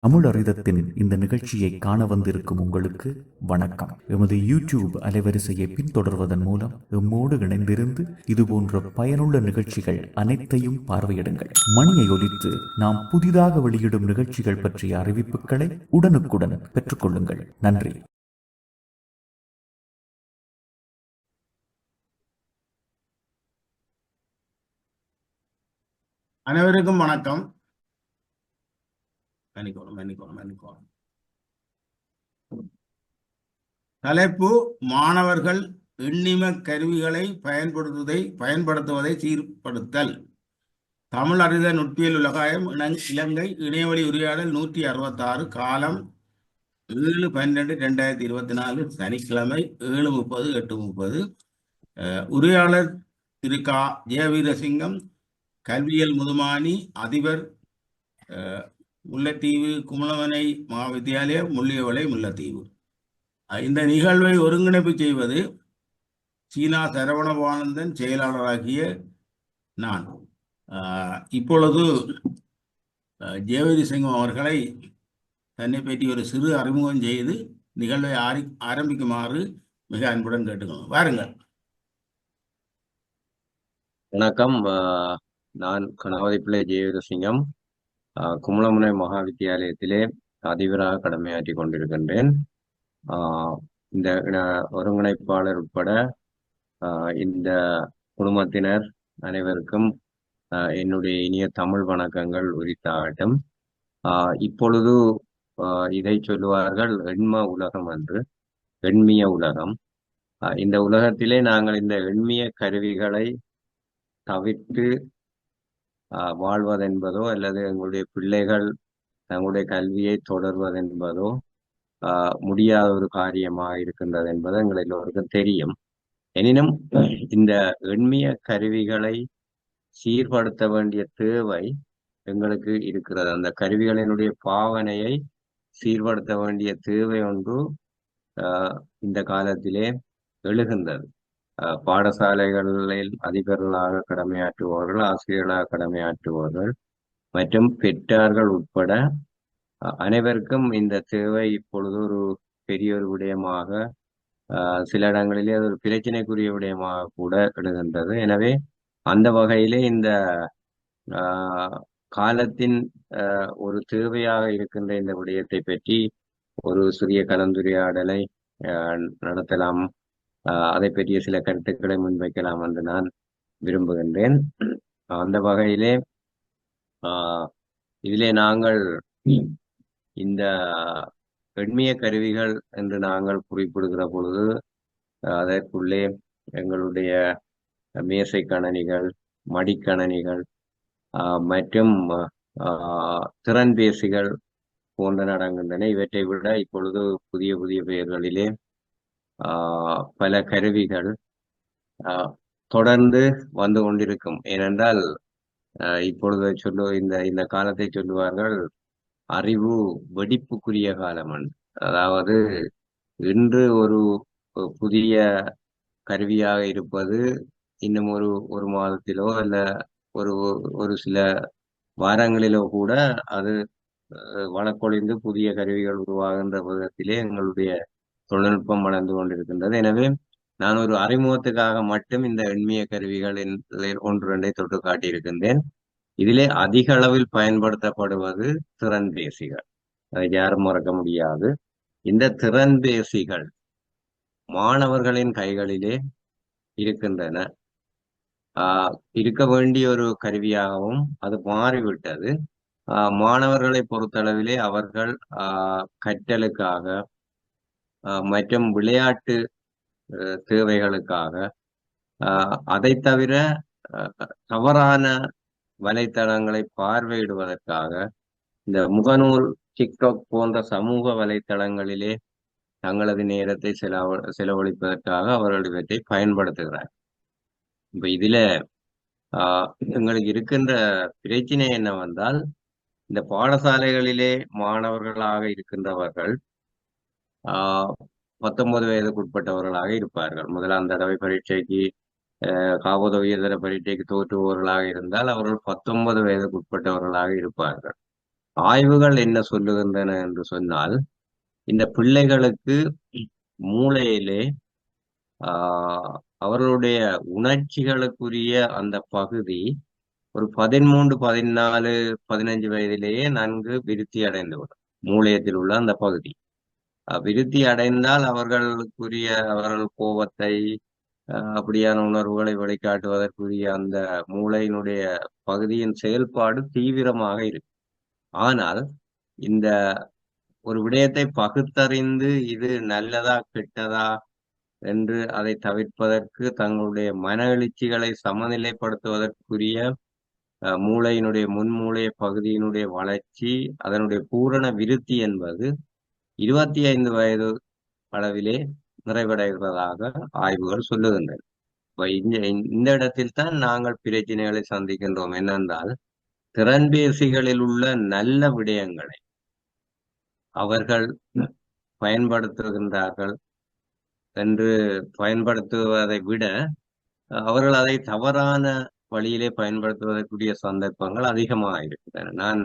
தமிழறிதத்தின் இந்த நிகழ்ச்சியை காண வந்திருக்கும் உங்களுக்கு வணக்கம். எமது யூடியூப் அலைவரிசையை பின்தொடர்வதன் மூலம் எம்மோடு இணைந்திருந்து இதுபோன்ற பயனுள்ள நிகழ்ச்சிகள் அனைத்தையும் பார்வையிடுங்கள். மணியை ஒலித்து நாம் புதிதாக வெளியிடும் நிகழ்ச்சிகள் பற்றிய அறிவிப்புகளை உடனுக்குடன் பெற்றுக்கொள்ளுங்கள். நன்றி. அனைவருக்கும் வணக்கம். தலைப்பு: மாணவர்கள் எண்ணிம கருவிகளை பயன்படுத்துவதை சீர்படுத்தல். தமிழ் அறித நுட்பியல் உலகாயம் இலங்கை இணையவழி உரையாடல் 166. காலம் 7/12/2024 சனிக்கிழமை 7:30 8:30. உரையாளர் திரு க. ஜெயவீரசிங்கம், கல்வியல் முதுமானி, அதிபர், முல்லைத்தீவு குமலவனை மகாவித்தியாலய, முள்ளியவளை, முல்லைத்தீவு. இந்த நிகழ்வை ஒருங்கிணைப்பு செய்வது சீனா சரவணபானந்தன், செயலாளராகிய நான். இப்பொழுது ஜெயவீரசிங்கம் அவர்களை தன்னை பற்றி ஒரு சிறு அறிமுகம் செய்து நிகழ்வை ஆரம்பிக்குமாறு மிக அன்புடன் கேட்டுக்கணும். வாருங்கள். வணக்கம். நான் கணபதி பிள்ளை ஜெயவீரசிங்கம், குமலமுனை மகாவித்தியாலயத்திலே அதிபராக கடமையாற்றி கொண்டிருக்கின்றேன். இந்த ஒருங்கிணைப்பாளர் உட்பட இந்த குடும்பத்தினர் அனைவருக்கும் என்னுடைய இனிய தமிழ் வணக்கங்கள் உரித்தாகட்டும். இப்பொழுது இதை சொல்லுவார்கள் எண்ம உலகம் என்று, எண்மிய உலகம். இந்த உலகத்திலே நாங்கள் இந்த எண்மிய கருவிகளை தவிர்த்து வாழ்வதென்பதோ அல்லது எங்களுடைய பிள்ளைகள் தங்களுடைய கல்வியை தொடர்வதென்பதோ முடியாத ஒரு காரியமாக இருக்கின்றது என்பது எங்கள் எல்லோருக்கும் தெரியும். எனினும் இந்த எண்மிய கருவிகளை சீர்படுத்த வேண்டிய தேவை எங்களுக்கு இருக்கிறது. அந்த கருவிகளினுடைய பாவனையை சீர்படுத்த வேண்டிய தேவை ஒன்று இந்த காலத்திலே எழுகின்றது. பாடசாலைகளில் அதிபர்களாக கடமையாற்றுபவர்கள், ஆசிரியர்களாக கடமையாற்றுபவர்கள் மற்றும் பெற்றார்கள் உட்பட அனைவருக்கும் இந்த தேவை இப்பொழுது ஒரு பெரிய ஒரு விடயமாக, சில இடங்களிலே அது ஒரு பிரச்சனைக்குரிய விடயமாக கூட எழுகின்றது. எனவே அந்த வகையிலே இந்த காலத்தின் ஒரு தேவையாக இருக்கின்ற இந்த விடயத்தை பற்றி ஒரு சிறிய கலந்துரையாடலை நடத்தலாம், அதை பற்றிய சில கருத்துக்களை முன்வைக்கலாம் என்று நான் விரும்புகின்றேன். அந்த வகையிலே இதிலே நாங்கள் இந்த எண்மிய கருவிகள் என்று நாங்கள் குறிப்பிடுகிற பொழுது அதற்குள்ளே எங்களுடைய மேசை கணனிகள், மடிக்கணனிகள் மற்றும் திறன்பேசிகள் போன்ற அடங்குகின்றன. இவற்றை விட இப்பொழுது புதிய புதிய பெயர்களிலே பல கருவிகள் தொடர்ந்து வந்து கொண்டிருக்கும். ஏனென்றால் இப்பொழுது இந்த காலத்தை சொல்லுவார்கள் அறிவு வெடிப்புக்குரிய காலம். அதாவது இன்று ஒரு புதிய கருவியாக இருப்பது இன்னும் ஒரு மாதத்திலோ அல்ல ஒரு சில வாரங்களிலோ கூட அது வழக்கொழிந்து புதிய கருவிகள் உருவாகின்ற விதத்திலே எங்களுடைய தொழில்நுட்பம் வளர்ந்து கொண்டிருக்கின்றது. எனவே நான் ஒரு அறிமுகத்துக்காக மட்டும் இந்த எண்மிய கருவிகளின் 1-2 தொட்டு காட்டியிருக்கின்றேன். இதிலே அதிக அளவில் பயன்படுத்தப்படுவது திறன்பேசிகள். அதை யாரும் மறக்க முடியாது. இந்த திறன்பேசிகள் மாணவர்களின் கைகளிலே இருக்கின்றன. இருக்க வேண்டிய ஒரு கருவியாகவும் அது மாறிவிட்டது. மாணவர்களை பொறுத்தளவிலே அவர்கள் கற்றலுக்காக மற்றும் விளையாட்டு தேவைகளுக்காக, அதை தவிர தவறான வலைத்தளங்களை பார்வையிடுவதற்காக இந்த முகநூல், டிக்டாக் போன்ற சமூக வலைத்தளங்களிலே தங்களது நேரத்தை செலவழிப்பதற்காக அவர்கள் இவற்றை பயன்படுத்துகிறார். இப்ப இதுல எங்களுக்கு இருக்கின்ற பிரச்சனை என்னவென்றால், இந்த பாடசாலைகளிலே மாணவர்களாக இருக்கின்றவர்கள் 19 வயதுக்குட்பட்டவர்களாக இருப்பார்கள். முதலாம் தடவை பரீட்சைக்கு காபோத உயர்தர பரீட்சைக்கு தோற்றுபவர்களாக இருந்தால் அவர்கள் 19 வயதுக்குட்பட்டவர்களாக இருப்பார்கள். ஆய்வுகள் என்ன சொல்லுகின்றன என்று சொன்னால், இந்த பிள்ளைகளுக்கு மூளையிலே அவர்களுடைய உணர்ச்சிகளுக்குரிய அந்த பகுதி ஒரு 13, 14, 15 வயதிலேயே நன்கு விருத்தி அடைந்துவிடும். மூளையத்தில் உள்ள அந்த பகுதி விருத்தி அடைந்தால் அவர்கள் கோபத்தை அப்படியான உணர்வுகளை வெளிக்காட்டுவதற்குரிய அந்த மூளையினுடைய பகுதியின் செயல்பாடு தீவிரமாக இருக்கு. ஆனால் இந்த ஒரு விடயத்தை பகுத்தறிந்து இது நல்லதா கெட்டதா என்று அதை தவிர்ப்பதற்கு தங்களுடைய மன எழுச்சிகளை சமநிலைப்படுத்துவதற்குரிய மூளையினுடைய முன்மூளைய பகுதியினுடைய வளர்ச்சி, அதனுடைய பூரண விருத்தி என்பது 25 வயது அளவிலே நிறைவடைகிறதாக ஆய்வுகள் சொல்லுகின்றன. இந்த இடத்தில் தான் நாங்கள் பிரச்சனைகளை சந்திக்கின்றோம். என்னென்றால், திறன்பேசிகளில் உள்ள நல்ல விடயங்களை அவர்கள் பயன்படுத்துகின்றார்கள் என்று பயன்படுத்துவதை விட அவர்கள் அதை தவறான வழியிலே பயன்படுத்துவதற்குரிய சந்தர்ப்பங்கள் அதிகமாக இருக்கின்றன. நான்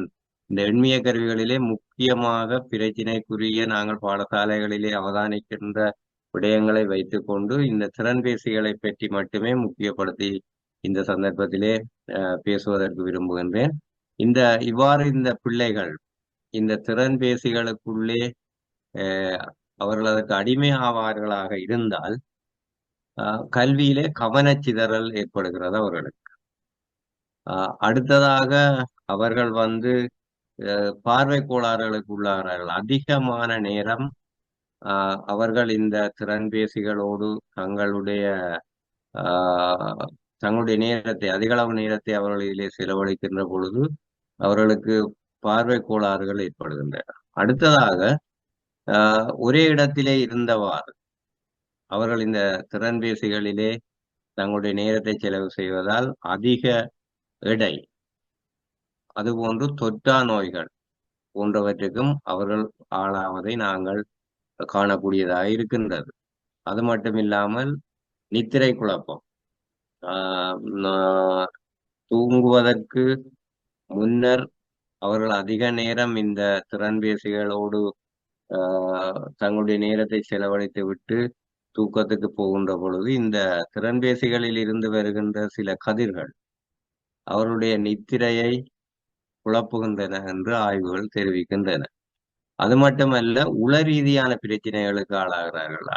இந்த எண்மிய கருவிகளிலே முக்கியமாக பிரச்சினைக்குரிய நாங்கள் பாடசாலைகளிலே அவதானிக்கின்ற விடயங்களை வைத்துக்கொண்டு இந்த திறன்பேசிகளை பற்றி மட்டுமே முக்கியப்படுத்தி இந்த சந்தர்ப்பத்திலே பேசுவதற்கு விரும்புகின்றேன். இவ்வாறு இந்த பிள்ளைகள் இந்த திறன்பேசிகளுக்குள்ளே அவர்கள் அதற்கு அடிமை ஆவார்களாக இருந்தால் கல்வியிலே கவனச்சிதறல் ஏற்படுகிறது அவர்களுக்கு. அடுத்ததாக அவர்கள் பார்வை கோளாறுகளுக்கு உள்ளாகிறார்கள். அதிகமான நேரம் அவர்கள் இந்த திறன்பேசிகளோடு தங்களுடைய நேரத்தை, அதிகளவு நேரத்தை அவர்கள் இதிலே செலவழிக்கின்ற பொழுது அவர்களுக்கு பார்வை கோளாறுகள் ஏற்படுகின்றன. அடுத்ததாக ஒரே இடத்திலே இருந்தவாறு அவர்கள் இந்த திறன்பேசிகளிலே தங்களுடைய நேரத்தை செலவு செய்வதால் அதிக எடை, அதுபோன்று தொற்றா நோய்கள் போன்றவற்றுக்கும் அவர்கள் ஆளாவதை நாங்கள் காணக்கூடியதாக இருக்கின்றது. அது மட்டுமில்லாமல் நித்திரை குழப்பம், தூங்குவதற்கு முன்னர் அவர்கள் அதிக நேரம் இந்த திறன்பேசிகளோடு தங்களுடைய நேரத்தை செலவழித்து விட்டு தூக்கத்துக்கு போகின்ற பொழுது இந்த திறன்பேசிகளில் இருந்து வருகின்ற சில கதிர்கள் அவருடைய நித்திரையை குழப்புகின்றன என்று ஆய்வுகள் தெரிவிக்கின்றன. அது மட்டுமல்ல, உள ரீதியான பிரச்சனைகளுக்கு ஆளாகிறார்கள்.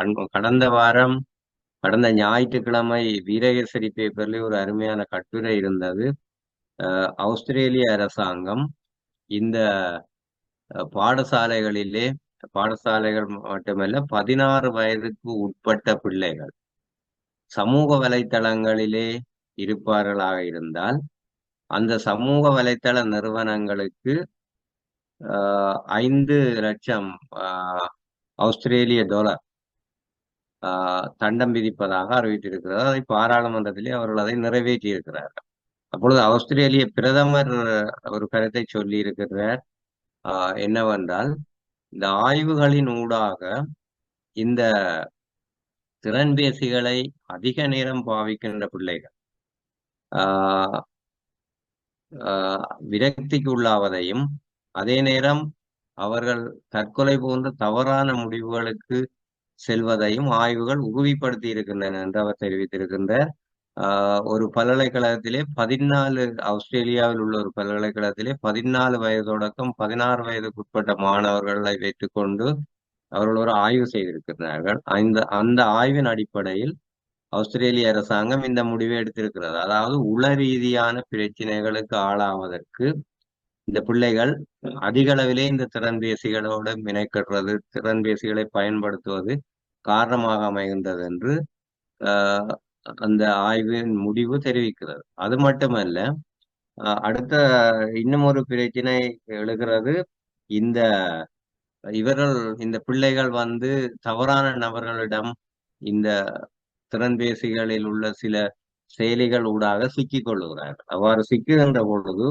கடந்த ஞாயிற்றுக்கிழமை வீரகேசரி பேப்பர்ல ஒரு அருமையான கட்டுரை இருந்தது. ஆஸ்திரேலிய அரசாங்கம் இந்த பாடசாலைகள் மட்டுமல்ல 16 வயதுக்கு உட்பட்ட பிள்ளைகள் சமூக வலைத்தளங்களிலே இருப்பார்களாக இருந்தால் அந்த சமூக வலைத்தள நிறுவனங்களுக்கு 5 லட்சம் ஆஸ்திரேலிய டாலர் தண்டம் விதிப்பதாக அறிவித்திருக்கிறார். அதை பாராளுமன்றத்திலே அவர்கள் அதை நிறைவேற்றி இருக்கிறார்கள். அப்பொழுது ஆஸ்திரேலிய பிரதமர் ஒரு கருத்தை சொல்லி இருக்கிறார். என்னவென்றால், இந்த ஆய்வுகளின் ஊடாக இந்த திறன்பேசிகளை அதிக நேரம் பாவிக்கின்ற பிள்ளைகள் விரக்திக்கு உள்ளாவதையும் அதே நேரம் அவர்கள் தற்கொலை போன்ற தவறான முடிவுகளுக்கு செல்வதையும் ஆய்வுகள் உறுதிப்படுத்தி இருக்கின்றன என்று அவர் தெரிவித்திருக்கின்றார். ஒரு பல்கலைக்கழகத்திலே ஆஸ்திரேலியாவில் உள்ள ஒரு பல்கலைக்கழகத்திலே 14 வயது தொடக்கம் 16 வயதுக்குட்பட்ட மாணவர்களை வைத்துக்கொண்டு அவர்கள் ஒரு ஆய்வு செய்திருக்கிறார்கள். அந்த ஆய்வின் அடிப்படையில் ஆஸ்திரேலிய அரசாங்கம் இந்த முடிவை எடுத்திருக்கிறது. அதாவது உள ரீதியான பிரச்சனைகளுக்கு ஆளாவதற்கு இந்த பிள்ளைகள் அதிக அளவிலே இந்த திறன்பேசிகளோடு வினைக்கட்டுறது, திறன்பேசிகளை பயன்படுத்துவது காரணமாக அமைகின்றது என்று அந்த ஆய்வின் முடிவு தெரிவிக்கிறது. அது மட்டுமல்ல, அடுத்த இன்னும் ஒரு பிரச்சனை எழுகிறது. இந்த பிள்ளைகள் தவறான நபர்களிடம் இந்த திறன்பேசிகளில் உள்ள சில செயலிகள் ஊடாக சிக்கிக் கொள்ளுகிறார்கள். அவ்வாறு சிக்குகின்ற பொழுது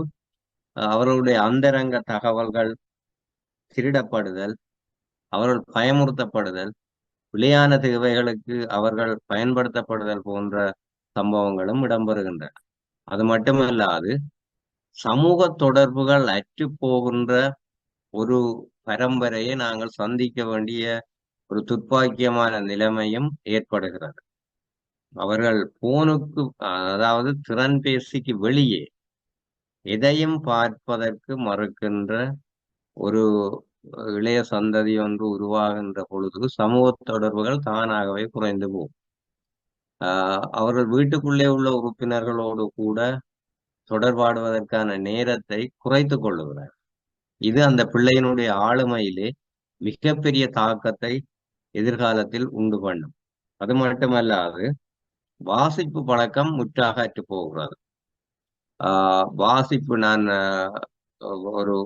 அவர்களுடைய அந்தரங்க தகவல்கள் திருடப்படுதல், அவர்கள் பயமுறுத்தப்படுதல், விளையாட தேவைகளுக்கு அவர்கள் பயன்படுத்தப்படுதல் போன்ற சம்பவங்களும் இடம்பெறுகின்றன. அது மட்டுமல்லாது சமூக தொடர்புகள் அற்று போகின்ற ஒரு பரம்பரையை நாங்கள் சந்திக்க வேண்டிய ஒரு துர்ப்பாக்கியமான நிலைமையும் ஏற்படுகிறது. அவர்கள் போனுக்கு, அதாவது திறன்பேசிக்கு வெளியே எதையும் பார்ப்பதற்கு மறுக்கின்ற ஒரு இளைய சந்ததி ஒன்று உருவாகின்ற பொழுது சமூக தொடர்புகள் தானாகவே குறைந்து போகும். அவர்கள் வீட்டுக்குள்ளே உள்ள உறுப்பினர்களோடு கூட தொடர்பாடுவதற்கான நேரத்தை குறைத்து கொள்ளுகிறார். இது அந்த பிள்ளையினுடைய ஆளுமையிலே மிகப்பெரிய தாக்கத்தை எதிர்காலத்தில் உண்டு பண்ணும். அது மட்டுமல்லாது வாசிப்பு பழக்கம் முற்றாக அற்று போகிறது. வாசிப்பு, நான் ஒரு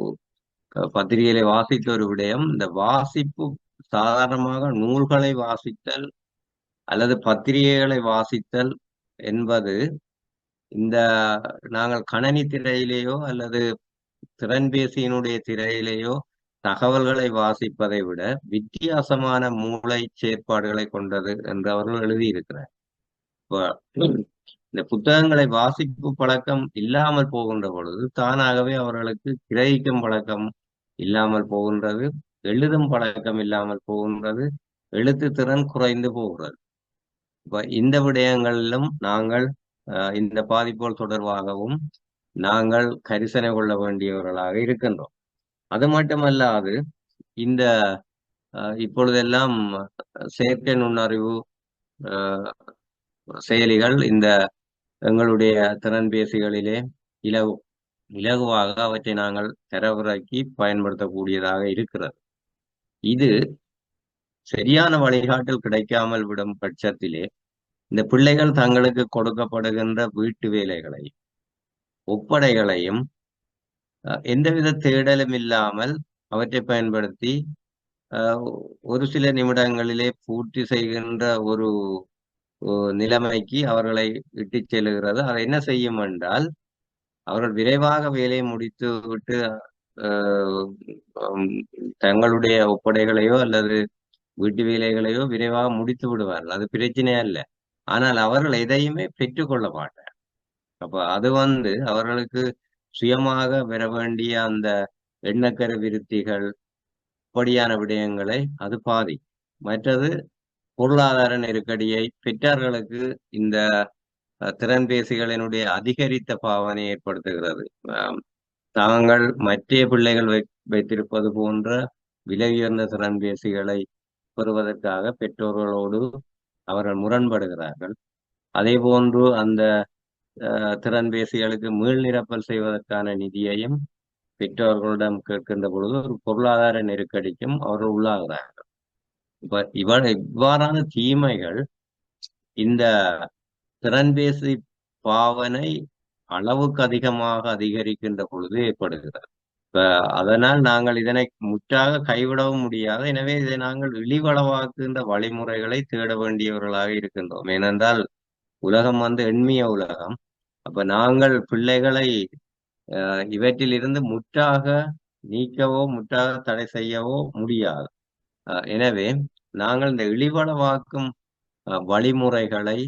பத்திரிகையிலே வாசித்த ஒரு விடயம், இந்த வாசிப்பு சாதாரணமாக நூல்களை வாசித்தல் அல்லது பத்திரிகைகளை வாசித்தல் என்பது இந்த நாங்கள் கணனி திரையிலேயோ அல்லது திறன்பேசியினுடைய திரையிலேயோ தகவல்களை வாசிப்பதை விட வித்தியாசமான மூளை செயற்பாடுகளை கொண்டது என்று அவர்கள் எழுதியிருக்கிறார். இந்த புத்தகங்களை வாசிப்பு பழக்கம் இல்லாமல் போகின்ற பொழுது தானாகவே அவர்களுக்கு கிரகிக்கும் பழக்கம் இல்லாமல் போகின்றது, எழுதும் பழக்கம் இல்லாமல் போகின்றது, எழுத்து திறன் குறைந்து போகிறது. இந்த விடயங்களிலும் நாங்கள் இந்த பாதிப்புகள் தொடர்பாகவும் நாங்கள் கரிசனை கொள்ள வேண்டியவர்களாக இருக்கின்றோம். அது மட்டுமல்லாது இந்த இப்பொழுதெல்லாம் செயற்கை நுண்ணறிவு செயலிகள் இந்த எங்களுடைய திறன்பேசிகளிலே இலகுவாக அவற்றை நாங்கள் தரவிறக்கி பயன்படுத்தக்கூடியதாக இருக்கிறது. இது சரியான வழிகாட்டல் கிடைக்காமல் விடும் பட்சத்திலே இந்த பிள்ளைகள் தங்களுக்கு கொடுக்கப்படுகின்ற வீட்டு வேலைகளை, ஒப்படைகளையும் எந்தவித தேடலும் இல்லாமல் அவற்றை பயன்படுத்தி ஒரு சில நிமிடங்களிலே பூர்த்தி செய்கின்ற ஒரு நிலைமைக்கு அவர்களை இட்டுச் செல்லுகிறது. அதை என்ன செய்யும் என்றால், அவர்கள் விரைவாக வேலையை முடித்து விட்டு தங்களுடைய ஒப்படைகளையோ அல்லது வீட்டு வேலைகளையோ விரைவாக முடித்து விடுவார்கள். அது பிரச்சனை அல்ல. ஆனால் அவர்கள் எதையுமே பெற்றுக்கொள்ள மாட்டார். அப்ப அது அவர்களுக்கு சுயமாக பெற வேண்டிய அந்த எண்ணக்கரு விருத்திகள், அப்படியான விடயங்களை அது பாதிக்கும். மற்றது பொருளாதார நெருக்கடியை பெற்றார்களுக்கு இந்த திறன்பேசிகளினுடைய அதிகரித்த பாவனை ஏற்படுத்துகிறது. தாங்கள் மற்ற பிள்ளைகள் வைத்திருப்பது போன்ற விலை உயர்ந்த திறன்பேசிகளை பெறுவதற்காக பெற்றோர்களோடு அவர்கள் முரண்படுகிறார்கள். அதே போன்று அந்த திறன்பேசிகளுக்கு மீள் நிரப்பல் செய்வதற்கான நிதியையும் பெற்றோர்களிடம் கேட்கின்ற பொழுது ஒரு பொருளாதார நெருக்கடிக்கும் அவர்கள் உள்ளாகிறார்கள். இவ்வாறான தீமைகள் இந்த திறன்பேசி பாவனை அளவுக்கு அதிகமாக அதிகரிக்கின்ற பொழுது ஏற்படுகிறது. அதனால் நாங்கள் இதனை முற்றாக கைவிடவும் முடியாது. எனவே இதை நாங்கள் இழிவளவாக்குகின்ற வழிமுறைகளை தேட வேண்டியவர்களாக இருக்கின்றோம். ஏனென்றால் உலகம் எண்மிய உலகம். அப்ப நாங்கள் பிள்ளைகளை இவற்றில் இருந்து முற்றாக நீக்கவோ முற்றாக தடை செய்யவோ முடியாது. எனவே நாங்கள் இந்த இழிவளவாக்கும் வழிமுறைகளை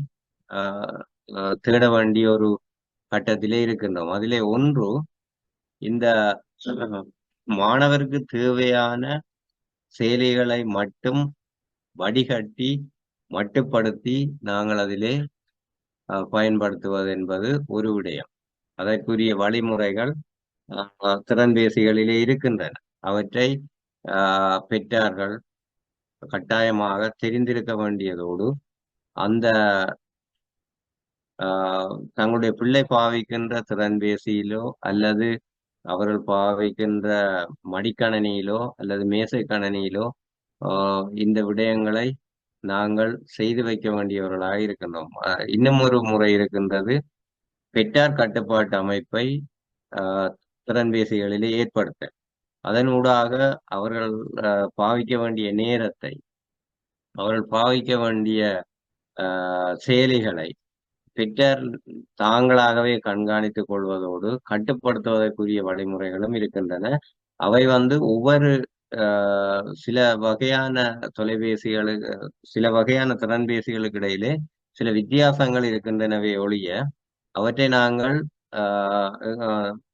தேட வேண்டிய ஒரு கட்டத்திலே இருக்கின்றோம். அதிலே ஒன்று, இந்த மாணவருக்கு தேவையான செயலிகளை மட்டும் வடிகட்டி மட்டுப்படுத்தி நாங்கள் அதிலே பயன்படுத்துவது என்பது ஒரு விடயம். அதற்குரிய வழிமுறைகள் திறன்பேசிகளிலே இருக்கின்றன. அவற்றை பெற்றார்கள் கட்டாயமாக தெரிந்திருக்க வேண்டியதோடு அந்த தங்களுடைய பிள்ளை பாவிக்கின்ற திறன்பேசியிலோ அல்லது அவர்கள் பாவிக்கின்ற மடிக்கணனியிலோ அல்லது மேசை கணனியிலோ இந்த விடயங்களை நாங்கள் செய்து வைக்க வேண்டியவர்களாக இருக்கின்றோம். இன்னும் ஒரு முறை இருக்கின்றது, பெற்றார் கட்டுப்பாட்டு அமைப்பை திறன்பேசிகளிலே ஏற்படுத்த, அதனூடாக அவர்கள் பாவிக்க வேண்டிய நேரத்தை, அவர்கள் பாவிக்க வேண்டிய செயலிகளை பெற்றார் தாங்களாகவே கண்காணித்துக் கொள்வதோடு கட்டுப்படுத்துவதற்குரிய வழிமுறைகளும் இருக்கின்றன. அவை ஒவ்வொரு சில வகையான தொலைபேசிகளுக்கு, சில வகையான திறன்பேசிகளுக்கு இடையிலே சில வித்தியாசங்கள் இருக்கின்றனவே ஒழிய அவற்றை நாங்கள்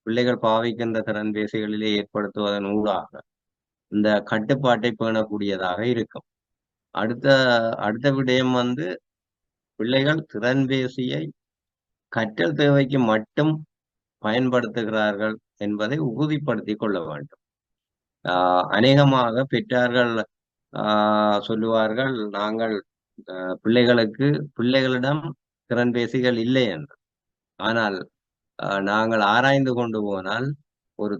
பிள்ளைகள் பாவிக்கின்ற திறன்பேசிகளிலே ஏற்படுத்துவதன் ஊடாக இந்த கட்டுப்பாட்டை பேணக்கூடியதாக இருக்கும். அடுத்த அடுத்த விடயம் பிள்ளைகள் திறன்பேசியை கற்றல் தேவைக்கு மட்டும் பயன்படுத்துகிறார்கள் என்பதை உறுதிப்படுத்திக் கொள்ள வேண்டும். அநேகமாக பெற்றார்கள் சொல்லுவார்கள், நாங்கள் பிள்ளைகளிடம் திறன்பேசிகள் இல்லை என்று. ஆனால் நாங்கள் ஆராய்ந்து கொண்டு போனால் ஒரு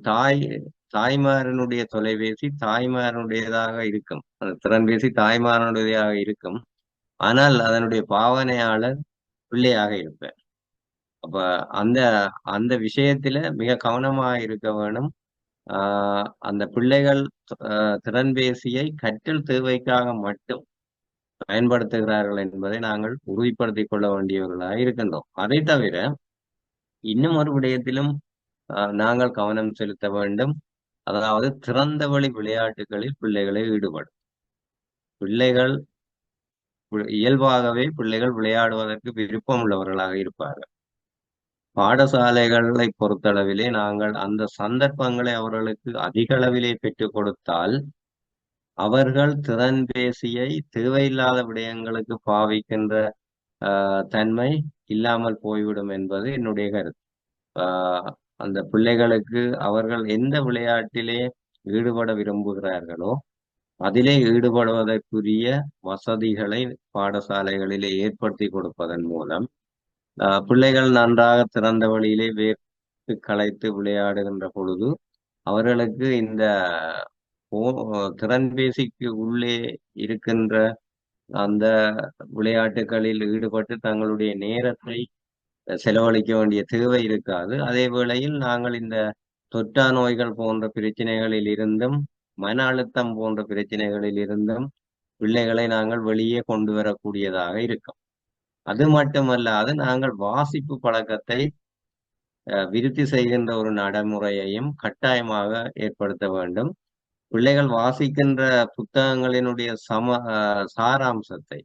தாய்மாரனுடைய தொலைபேசி தாய்மாரனுடையதாக இருக்கும், திறன்பேசி தாய்மாரனுடையதாக இருக்கும். ஆனால் அதனுடைய பாவனையாளர் பிள்ளையாக இருப்பார். அப்ப அந்த அந்த விஷயத்துல மிக கவனமாக இருக்க வேணும். அந்த பிள்ளைகள் திறன்பேசியை கற்றல் தேவைக்காக மட்டும் பயன்படுத்துகிறார்கள் என்பதை நாங்கள் உறுதிப்படுத்திக் கொள்ள வேண்டியவர்களாக இருக்கின்றோம். அதை தவிர இன்னும் ஒரு விடயத்திலும் நாங்கள் கவனம் செலுத்த வேண்டும். அதாவது திறந்த வழி விளையாட்டுகளில் பிள்ளைகளை ஈடுபடும். இயல்பாகவே பிள்ளைகள் விளையாடுவதற்கு விருப்பம் உள்ளவர்களாக இருப்பார்கள். பாடசாலைகளை பொறுத்தளவிலே நாங்கள் அந்த சந்தர்ப்பங்களை அவர்களுக்கு அதிக அளவிலே பெற்றுக் கொடுத்தால் அவர்கள் திறன்பேசியை தேவையில்லாத விடயங்களுக்கு பாவிக்கின்ற தன்மை இல்லாமல் போய்விடும் என்பது என்னுடைய கருத்து. அந்த பிள்ளைகளுக்கு அவர்கள் எந்த விளையாட்டிலே ஈடுபட விரும்புகிறார்களோ அதிலே ஈடுபடுவதற்குரிய வசதிகளை பாடசாலைகளிலே ஏற்படுத்தி கொடுப்பதன் மூலம் பிள்ளைகள் நன்றாக திறந்த வழியிலே வேர்த்து களைத்து விளையாடுகின்ற பொழுது அவர்களுக்கு இந்த திறன்பேசிக்கு உள்ளே இருக்கின்ற அந்த விளையாட்டுகளில் ஈடுபட்டு தங்களுடைய நேரத்தை செலவழிக்க வேண்டிய தேவை இருக்காது. அதே வேளையில் நாங்கள் இந்த தொற்றா நோய்கள் போன்ற பிரச்சனைகளில் இருந்தும் மன அழுத்தம் போன்ற பிரச்சனைகளில் இருந்தும் பிள்ளைகளை நாங்கள் வெளியே கொண்டு வரக்கூடியதாக இருக்கும். அது மட்டுமல்லாது நாங்கள் வாசிப்பு பழக்கத்தை விருத்தி செய்கின்ற ஒரு நடைமுறையையும் கட்டாயமாக ஏற்படுத்த வேண்டும். பிள்ளைகள் வாசிக்கின்ற புத்தகங்களினுடைய சாராம்சத்தை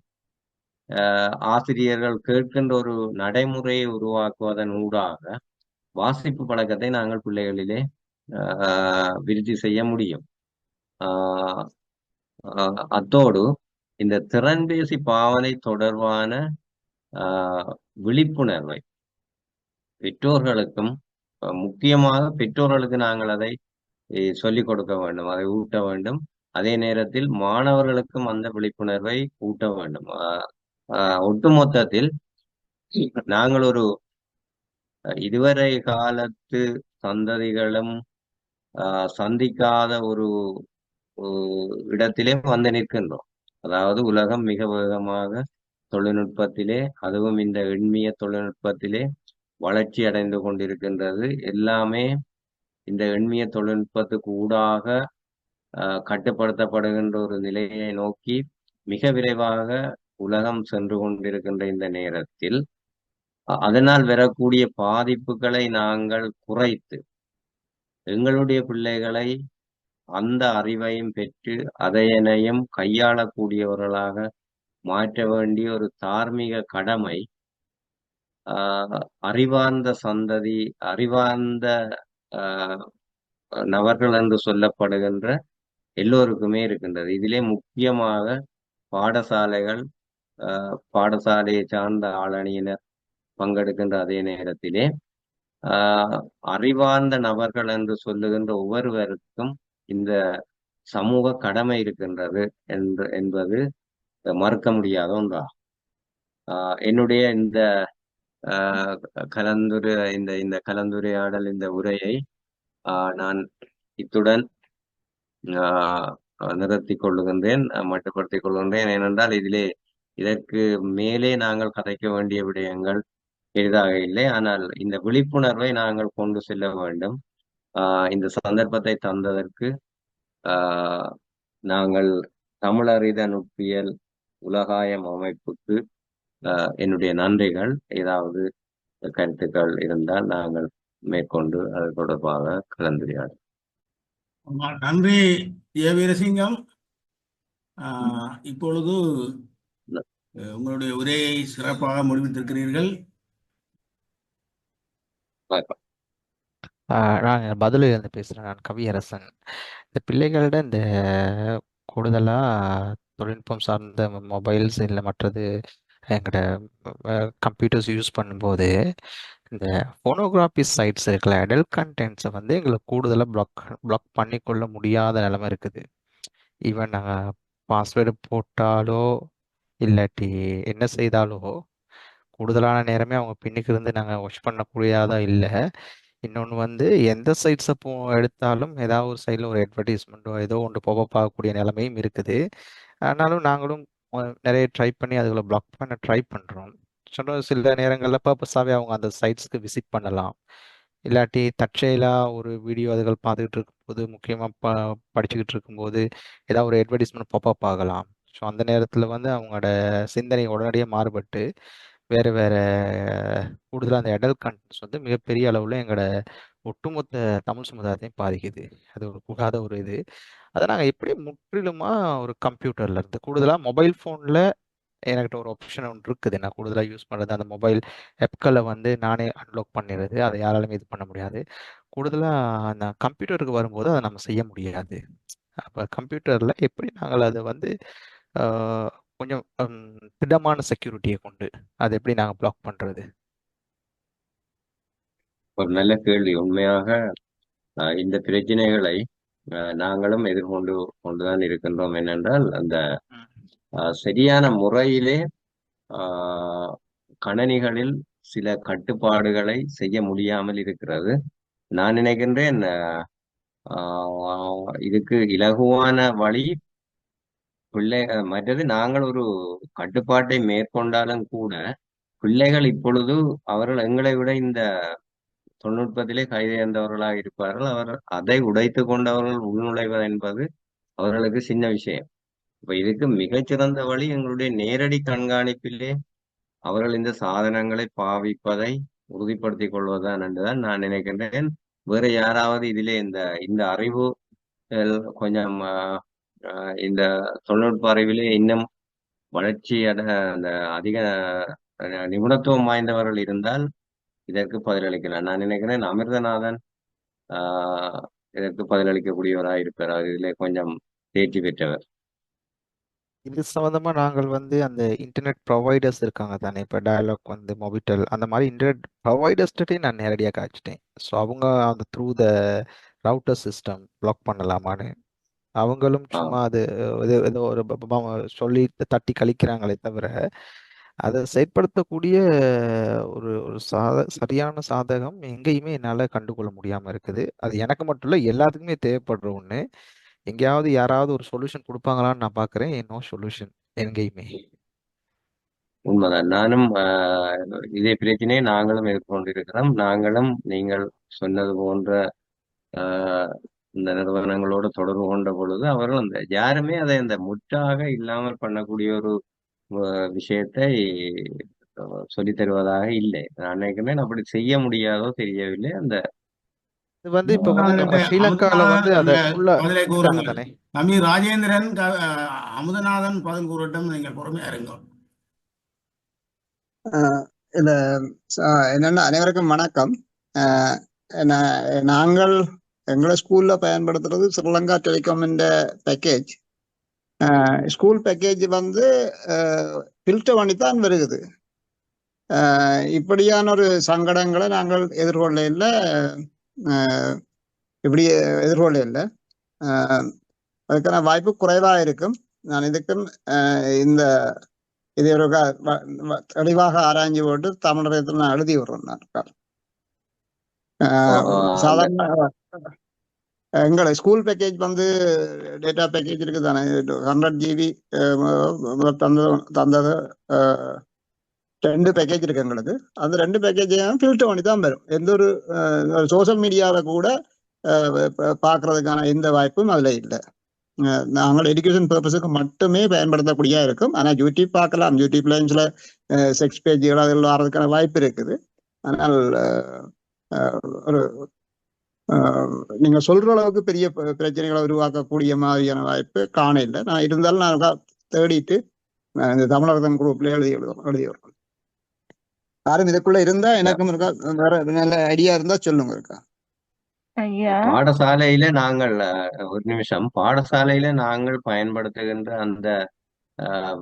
ஆசிரியர்கள் கேட்கின்ற ஒரு நடைமுறையை உருவாக்குவதன் ஊடாக வாசிப்பு பழக்கத்தை நாங்கள் பிள்ளைகளிலே விருத்தி செய்ய முடியும். அத்தோடு இந்த திறன்பேசி பாவனை தொடர்பான விழிப்புணர்வை பெற்றோர்களுக்கும், முக்கியமாக பெற்றோர்களுக்கு நாங்கள் அதை சொல்லிக் கொடுக்க வேண்டும், அதை ஊட்ட வேண்டும். அதே நேரத்தில் மாணவர்களுக்கும் அந்த விழிப்புணர்வை ஊட்ட வேண்டும். ஒட்டுமொத்தத்தில் நாங்கள் ஒரு இதுவரை காலத்து சந்ததிகளும் சந்திக்காத ஒரு இடத்திலே வந்து நிற்கின்றோம். அதாவது உலகம் மிக வேகமாக தொழில்நுட்பத்திலே, அதுவும் இந்த எண்மிய தொழில்நுட்பத்திலே வளர்ச்சி அடைந்து கொண்டிருக்கின்றது. எல்லாமே இந்த எண்மிய தொழில்நுட்பத்துக்கு ஊடாக கட்டுப்படுத்தப்படுகின்ற ஒரு நிலையை நோக்கி மிக விரைவாக உலகம் சென்று கொண்டிருக்கின்ற இந்த நேரத்தில் அதனால் வரக்கூடிய பாதிப்புகளை நாங்கள் குறைத்து எங்களுடைய பிள்ளைகளை அந்த அறிவையும் பெற்று அதையனையும் கையாளக்கூடியவர்களாக மாற்ற வேண்டிய ஒரு தார்மீக கடமை அறிவார்ந்த சந்ததி, அறிவார்ந்த நபர்கள் என்று சொல்லப்படுகின்ற எல்லோருக்குமே இருக்கின்றது. இதிலே முக்கியமாக பாடசாலையை சார்ந்த ஆளணியினர் பங்கெடுக்கின்ற அதே நேரத்திலே அறிவார்ந்த நபர்கள் என்று சொல்லுகின்ற ஒவ்வொருவருக்கும் இந்த சமூக கடமை இருக்கின்றது என்பது மறுக்க முடியாத ஒன்றாகும். என்னுடைய இந்த கலந்துரையாடல், இந்த உரையை நான் இத்துடன் நிறுத்திக் கொள்ளுகின்றேன், மட்டுப்படுத்திக் கொள்கின்றேன். ஏனென்றால் இதற்கு மேலே நாங்கள் கதைக்க வேண்டிய விடயங்கள் பெரிதாக இல்லை. ஆனால் இந்த விழிப்புணர்வை நாங்கள் கொண்டு செல்ல வேண்டும். இந்த சந்தர்ப்பத்தை தந்ததற்கு நாங்கள் தமிழறித நுட்பியல் உலகாயம் அமைப்புக்கு என்னுடைய நன்றிகள். ஏதாவது கருத்துக்கள் இருந்தால் நாங்கள் மேற்கொண்டு அது தொடர்பாக கலந்துரையாடும். நன்றி வீரசிங்கம். இப்பொழுது உங்களுடைய உரையை சிறப்பாக முடிவித்திருக்கிறீர்கள். வணக்கம். நான் பதிலிலிருந்து பேசுகிறேன். நான் கவியரசன். இந்த பிள்ளைகளிட இந்த கூடுதலாக தொழில்நுட்பம் சார்ந்த மொபைல்ஸ் இல்லை மற்றது எங்கள்கிட்ட கம்ப்யூட்டர்ஸ் யூஸ் பண்ணும்போது இந்த ஃபோனோகிராஃபி சைட்ஸ் இருக்குல்ல அடல்ட் கண்டென்ட்ஸை வந்து எங்களுக்கு கூடுதலாக பிளாக் பண்ணிக்கொள்ள முடியாத நிலைமை இருக்குது. ஈவன் நாங்கள் பாஸ்வேர்டு போட்டாலோ இல்லாட்டி என்ன செய்தாலோ கூடுதலான நேரமே அவங்க பின்னுக்கு இருந்து நாங்கள் வாட்ச் பண்ணக்கூடியதா இல்லை. இன்னொன்று வந்து எந்த சைட்ஸை எடுத்தாலும் ஏதாவது ஒரு சைடில் ஒரு அட்வர்டைஸ்மெண்ட்டோ ஏதோ ஒன்று பாப்பப் ஆகக்கூடிய நிலைமையும் இருக்குது. ஆனாலும் நாங்களும் நிறைய ட்ரை பண்ணி அதுகளை பிளாக் பண்ண ட்ரை பண்ணுறோம். சில நேரங்களில் பர்பஸாகவே அவங்க அந்த சைட்ஸ்க்கு விசிட் பண்ணலாம். இல்லாட்டி தற்செயலாக ஒரு வீடியோ அதுகள் பார்த்துக்கிட்டு இருக்கும்போது முக்கியமாக படிச்சுக்கிட்டு இருக்கும்போது ஏதாவது ஒரு அட்வர்டைஸ்மெண்ட் பாப்பப் ஆகலாம். ஸோ அந்த நேரத்தில் வந்து அவங்களோட சிந்தனை உடனடியாக மாறுபட்டு வேறு வேறு கூடுதலாக அந்த அடல்ட் கண்டென்ட்ஸ் வந்து மிகப்பெரிய அளவில் எங்களோட ஒட்டுமொத்த தமிழ் சமுதாயத்தையும் பாதிக்குது. அது ஒரு கூடாத ஒரு இது. அதை நாங்கள் எப்படி முற்றிலுமாக ஒரு கம்ப்யூட்டரில் இருந்து கூடுதலாக மொபைல் ஃபோனில் என்கிட்ட ஒரு ஆப்ஷன் ஒன்று இருக்குது. நான் கூடுதலாக யூஸ் பண்ணுறது அந்த மொபைல் ஆப்களை வந்து நானே அன்லாக் பண்ணிடுறது. அதை யாராலுமே இது பண்ண முடியாது. கூடுதலாக அந்த கம்ப்யூட்டருக்கு வரும்போது அதை நம்ம செய்ய முடியாது. அப்போ கம்ப்யூட்டரில் எப்படி நாங்கள் அதை வந்து கொஞ்சம் திடமான செக்யூரிட்டியை கொண்டு அதை எப்படி நாங்கள் பிளாக் பண்ணுறது? ஒரு நல்ல கேள்வி. உண்மையாக இந்த பிரச்சனைகளை நாங்களும் எதிர்கொண்டு கொண்டுதான் இருக்கின்றோம். என்னென்றால் அந்த சரியான முறையிலே கணனிகளில் சில கட்டுப்பாடுகளை செய்ய முடியாமல் இருக்கிறது. நான் நினைக்கின்றேன் இதுக்கு இலகுவான வழி மற்றது நாங்கள் ஒரு கட்டுப்பாட்டை மேற்கொண்டாலும் கூட பிள்ளைகள் இப்பொழுது அவர்கள் எங்களை விட இந்த தொழில்நுட்பத்திலே கைதேர்ந்தவர்களாக இருப்பார்கள். அவர் அதை உடைத்து கொண்டவர்கள் உள்நுழைவது என்பது அவர்களுக்கு சின்ன விஷயம். இப்ப இதுக்கு மிகச்சிறந்த வழி எங்களுடைய நேரடி கண்காணிப்பிலே அவர்கள் இந்த சாதனங்களை பாவிப்பதை உறுதிப்படுத்திக் கொள்வதுதான் என்றுதான் நான் நினைக்கின்றேன். வேற யாராவது இதிலே இந்த அறிவு கொஞ்சம் இந்த தொழில்நுட்ப அறிவிலே இன்னும் வளர்ச்சி அந்த அதிக நிபுணத்துவம் வாய்ந்தவர்கள் இருந்தால் இதற்கு பதிலளிக்கலாம். நான் நினைக்கிறேன் அமிர்தநாதன் இதற்கு பதிலளிக்கக்கூடியவராக இருப்பார். இதிலே கொஞ்சம் தேர்ச்சி பெற்றவர். இது சம்மந்தமாக நாங்கள் வந்து அந்த இன்டர்நெட் ப்ரொவைடர்ஸ் இருக்காங்க தானே, இப்போ டயலாக் வந்து மொபிட்டல் அந்த மாதிரி இன்டர்நெட் ப்ரொவைடர்ஸ்கிட்டையும் நான் நேரடியாக காய்ச்சிட்டேன். ஸோ அவங்க அந்த through the router system block பண்ணலாமான்னு அவங்களும் சும்மா அது ஏதோ ஒரு சொல்லி தட்டி கழிக்கிறாங்களே தவிர அதை செயற்படுத்தக்கூடிய ஒரு ஒரு சரியான சாதகம் எங்கேயுமே என்னால் கண்டுகொள்ள முடியாமல் இருக்குது. அது எனக்கு மட்டும் இல்லை, எல்லாத்துக்குமே தேவைப்படுற ஒன்று. எங்கேயாவது யாராவது ஒரு சொல்யூஷன் கொடுப்பாங்களான்னு நான் பார்க்குறேன். நோ சொல்யூஷன் எங்கேயுமே. உண்மைதான். நானும் இதே பிரச்சனையை நாங்களும் எதிர்கொண்டிருக்கிறோம். நாங்களும் நீங்கள் சொன்னது போன்ற இந்த நிறுவனங்களோடு தொடர்பு கொண்ட பொழுது அவர்கள் அந்த யாருமே அதை அந்த முற்றாக இல்லாமல் பண்ணக்கூடிய ஒரு விஷயத்தை சொல்லித் தருவதாக இல்லை. நான் நினைக்கிறேன் அப்படி செய்ய முடியாதோ தெரியவில்லை. அந்த இது வந்து இப்போ வந்து நம்ம ஸ்ரீலங்காவில் வந்து அதை பதிலை கூறுங்கள். தானே. தம்பி ராஜேந்திரன் அமுதநாதன் பதில் கூறட்டும். நீங்கள் பொறுமையா இருங்க. இல்ல என்னன்னா, அனைவருக்கும் வணக்கம். நாங்கள் எங்களை ஸ்கூல்ல பயன்படுத்துறது ஸ்ரீலங்கா டெலிகாமின் பேக்கேஜ். ஸ்கூல் பேக்கேஜ் வந்து ஃபில்டர் பண்ணித்தான் வருகுது. இப்படியான ஒரு சங்கடங்களை நாங்கள் எதிர்கொள்ள இல்லை. இப்படி எதிர்கொள்ள இல்லை. அதுக்கான வாய்ப்பு குறைவாக இருக்கும். நான் இதுக்கும் இதை ஒரு தெளிவாக ஆராய்ச்சி போட்டு தமிழகத்தில் நான் எழுதி விடுறேன். நான் சாதாரண எங்களை ஸ்கூல் பேக்கேஜ் வந்து டேட்டா பேக்கேஜ் இருக்கு தானே, 100 GB தந்தது 2 பேக்கேஜ் இருக்கு எங்களுக்கு. அந்த 2 பேக்கேஜையும் ஃபில்டர் பண்ணி தான் வரும். எந்த ஒரு சோசியல் மீடியாவில் கூட பார்க்கறதுக்கான எந்த வாய்ப்பும் அதில் இல்லை. நாங்கள் எஜுகேஷன் பர்பஸுக்கு மட்டுமே பயன்படுத்தக்கூடிய இருக்கும். ஆனால் யூடியூப் பார்க்கலாம். யூடியூப்ல சில செக்ஸ் பேஜுகள் அதில் வர்றதுக்கான வாய்ப்பு இருக்குது. ஆனால் ஒரு நீங்க சொல்ற அளவுக்கு பெரிய பிரச்சனைகளை உருவாக்கக்கூடிய மாதிரியான வாய்ப்பு காண இல்லை. நான் இருந்தாலும் நான் தேடிட்டு இந்த தமிழகத்தின் குரூப்ல எழுதி வருவேன். யாரும் இதுக்குள்ள இருந்தா எனக்கும் இருக்கா, வேற நல்ல ஐடியா இருந்தா சொல்லுங்க இருக்கா. ஐயா பாடசாலையில நாங்கள் ஒரு நிமிஷம், பாடசாலையில நாங்கள் பயன்படுத்துகின்ற அந்த